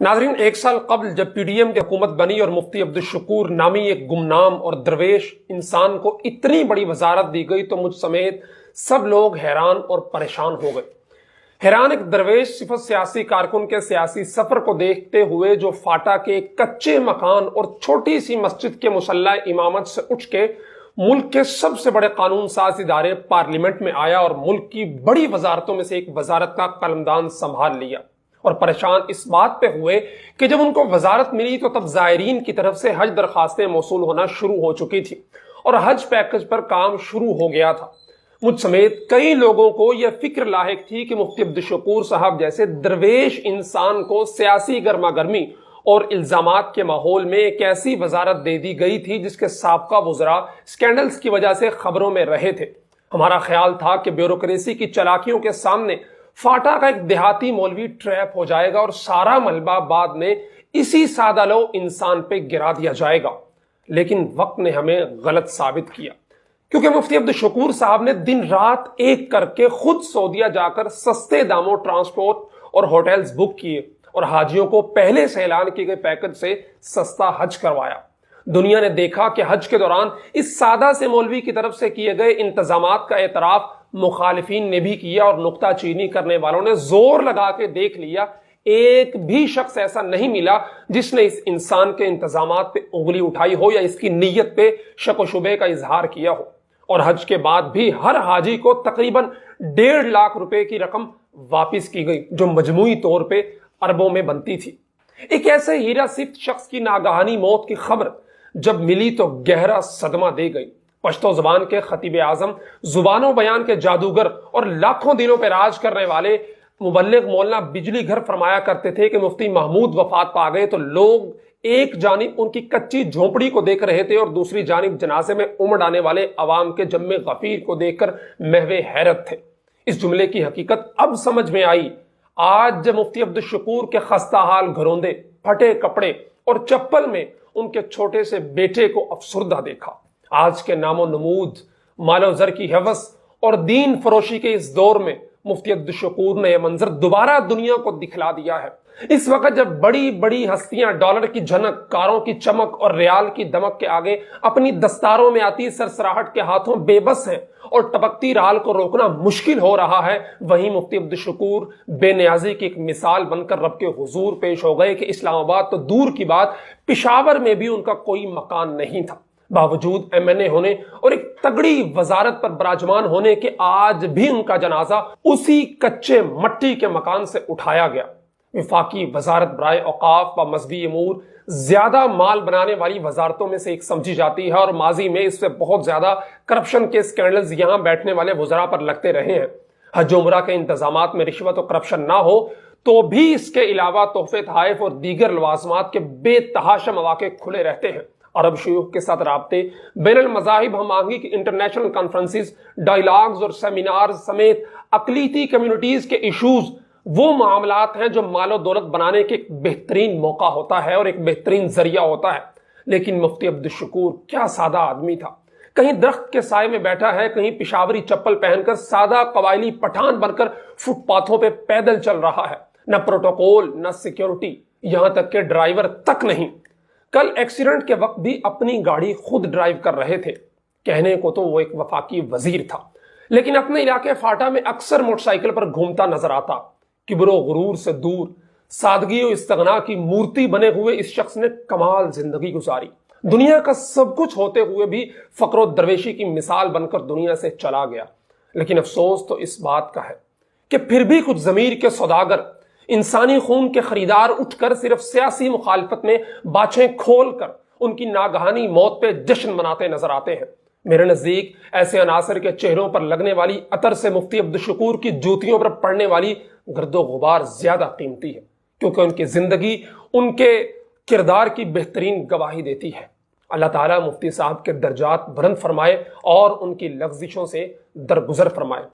ناظرین، ایک سال قبل جب پی ڈی ایم کی حکومت بنی اور مفتی عبدالشکور نامی ایک گمنام اور درویش انسان کو اتنی بڑی وزارت دی گئی تو مجھ سمیت سب لوگ حیران اور پریشان ہو گئے۔ حیران ایک درویش صفت سیاسی کارکن کے سیاسی سفر کو دیکھتے ہوئے جو فاٹا کے ایک کچے مکان اور چھوٹی سی مسجد کے مصلی امامت سے اٹھ کے ملک کے سب سے بڑے قانون ساز ادارے پارلیمنٹ میں آیا اور ملک کی بڑی وزارتوں میں سے ایک وزارت کا قلمدان سنبھال لیا، اور پریشان اس بات پہ ہوئے کہ جب ان کو وزارت ملی تو تب زائرین کی طرف سے حج درخواستیں موصول ہونا شروع ہو چکی تھی اور حج پیکج پر کام شروع ہو گیا تھا۔ مجھ سمیت کئی لوگوں کو یہ فکر لاحق تھی کہ مفتی عبدالشکور صاحب جیسے درویش انسان کو سیاسی گرما گرمی اور الزامات کے ماحول میں ایک ایسی وزارت دے دی گئی تھی جس کے سابقہ وزراء سکینڈلز کی وجہ سے خبروں میں رہے تھے۔ ہمارا خیال تھا کہ بیوروکریسی کی چالاکیوں کے سامنے فاٹا کا ایک دیہاتی مولوی ٹریپ ہو جائے گا اور سارا ملبہ بعد میں اسی سادہ لو انسان پہ گرا دیا جائے گا، لیکن وقت نے ہمیں غلط ثابت کیا، کیونکہ مفتی عبدالشکور صاحب نے دن رات ایک کر کے خود سعودیہ جا کر سستے داموں ٹرانسپورٹ اور ہوٹلز بک کیے اور حاجیوں کو پہلے سے اعلان کیے گئے پیکج سے سستا حج کروایا۔ دنیا نے دیکھا کہ حج کے دوران اس سادہ سے مولوی کی طرف سے کیے گئے انتظامات کا اعتراف مخالفین نے بھی کیا اور نکتہ چینی کرنے والوں نے زور لگا کے دیکھ لیا، ایک بھی شخص ایسا نہیں ملا جس نے اس انسان کے انتظامات پہ انگلی اٹھائی ہو یا اس کی نیت پہ شک و شبے کا اظہار کیا ہو۔ اور حج کے بعد بھی ہر حاجی کو تقریباً 1.5 لاکھ روپے کی رقم واپس کی گئی جو مجموعی طور پہ اربوں میں بنتی تھی۔ ایک ایسے ہیرا صفت شخص کی ناگہانی موت کی خبر جب ملی تو گہرا صدمہ دے گئی۔ پشتو زبان کے خطیب اعظم، زبان و بیان کے جادوگر اور لاکھوں دلوں پہ راج کرنے والے مبلغ مولانا بجلی گھر فرمایا کرتے تھے کہ مفتی محمود وفات پا گئے تو لوگ ایک جانب ان کی کچی جھونپڑی کو دیکھ رہے تھے اور دوسری جانب جنازے میں امڑ آنے والے عوام کے جم غفیر کو دیکھ کر محو حیرت تھے۔ اس جملے کی حقیقت اب سمجھ میں آئی آج جب مفتی عبدالشکور کے خستہ حال گھروندے، پھٹے کپڑے اور چپل میں ان کے چھوٹے سے بیٹے کو افسردہ دیکھا۔ آج کے نام و نمود، مال و زر کی ہوس اور دین فروشی کے اس دور میں مفتی عبدالشکور نے یہ منظر دوبارہ دنیا کو دکھلا دیا ہے۔ اس وقت جب بڑی بڑی ہستیاں ڈالر کی جھنک، کاروں کی چمک اور ریال کی دمک کے آگے اپنی دستاروں میں آتی سرسراہٹ کے ہاتھوں بے بس ہیں اور ٹپکتی رال کو روکنا مشکل ہو رہا ہے، وہیں مفتی عبدالشکور بے نیازی کی ایک مثال بن کر رب کے حضور پیش ہو گئے کہ اسلام آباد تو دور کی بات، پشاور میں بھی ان کا کوئی مکان نہیں تھا۔ باوجود ایم این اے ہونے اور ایک تگڑی وزارت پر براجمان ہونے کے آج بھی ان کا جنازہ اسی کچے مٹی کے مکان سے اٹھایا گیا۔ وفاقی وزارت برائے اوقاف و مذہبی امور زیادہ مال بنانے والی وزارتوں میں سے ایک سمجھی جاتی ہے اور ماضی میں اس سے بہت زیادہ کرپشن کے سکینڈلز یہاں بیٹھنے والے وزراء پر لگتے رہے ہیں۔ حج و عمرہ کے انتظامات میں رشوت و کرپشن نہ ہو تو بھی اس کے علاوہ تحفے تحائف اور دیگر لوازمات کے بے تحاشا مواقع کھلے رہتے ہیں۔ عرب شیوخ کے ساتھ رابطے، بین المذاہب ہم آہنگی کی انٹرنیشنل کانفرنسز، ڈائیلاگز اور سیمینارز سمیت اقلیتی کمیونٹیز کے ایشوز وہ معاملات ہیں جو مال و دولت بنانے کے ایک بہترین موقع ہوتا ہے اور ایک بہترین ذریعہ ہوتا ہے۔ لیکن مفتی عبدالشکور کیا سادہ آدمی تھا، کہیں درخت کے سائے میں بیٹھا ہے، کہیں پشاوری چپل پہن کر سادہ قبائلی پٹھان بن کر فٹ پاتھوں پہ پیدل چل رہا ہے۔ نہ پروٹوکول، نہ سیکیورٹی، یہاں تک کہ ڈرائیور تک نہیں۔ کل ایکسیڈنٹ کے وقت بھی اپنی گاڑی خود ڈرائیو کر رہے تھے۔ کہنے کو تو وہ ایک وفاقی وزیر تھا، لیکن اپنے علاقے فاٹا میں اکثر موٹر سائیکل پر گھومتا نظر آتا۔ کبر و غرور سے دور، سادگی و استغنا کی مورتی بنے ہوئے اس شخص نے کمال زندگی گزاری۔ دنیا کا سب کچھ ہوتے ہوئے بھی فقر و درویشی کی مثال بن کر دنیا سے چلا گیا۔ لیکن افسوس تو اس بات کا ہے کہ پھر بھی کچھ ضمیر کے سوداگر، انسانی خون کے خریدار اٹھ کر صرف سیاسی مخالفت میں باچھیں کھول کر ان کی ناگہانی موت پہ جشن مناتے نظر آتے ہیں۔ میرے نزدیک ایسے عناصر کے چہروں پر لگنے والی عطر سے مفتی عبدالشکور کی جوتیوں پر پڑنے والی گرد و غبار زیادہ قیمتی ہے، کیونکہ ان کی زندگی ان کے کردار کی بہترین گواہی دیتی ہے۔ اللہ تعالیٰ مفتی صاحب کے درجات بلند فرمائے اور ان کی لغزشوں سے درگزر فرمائے۔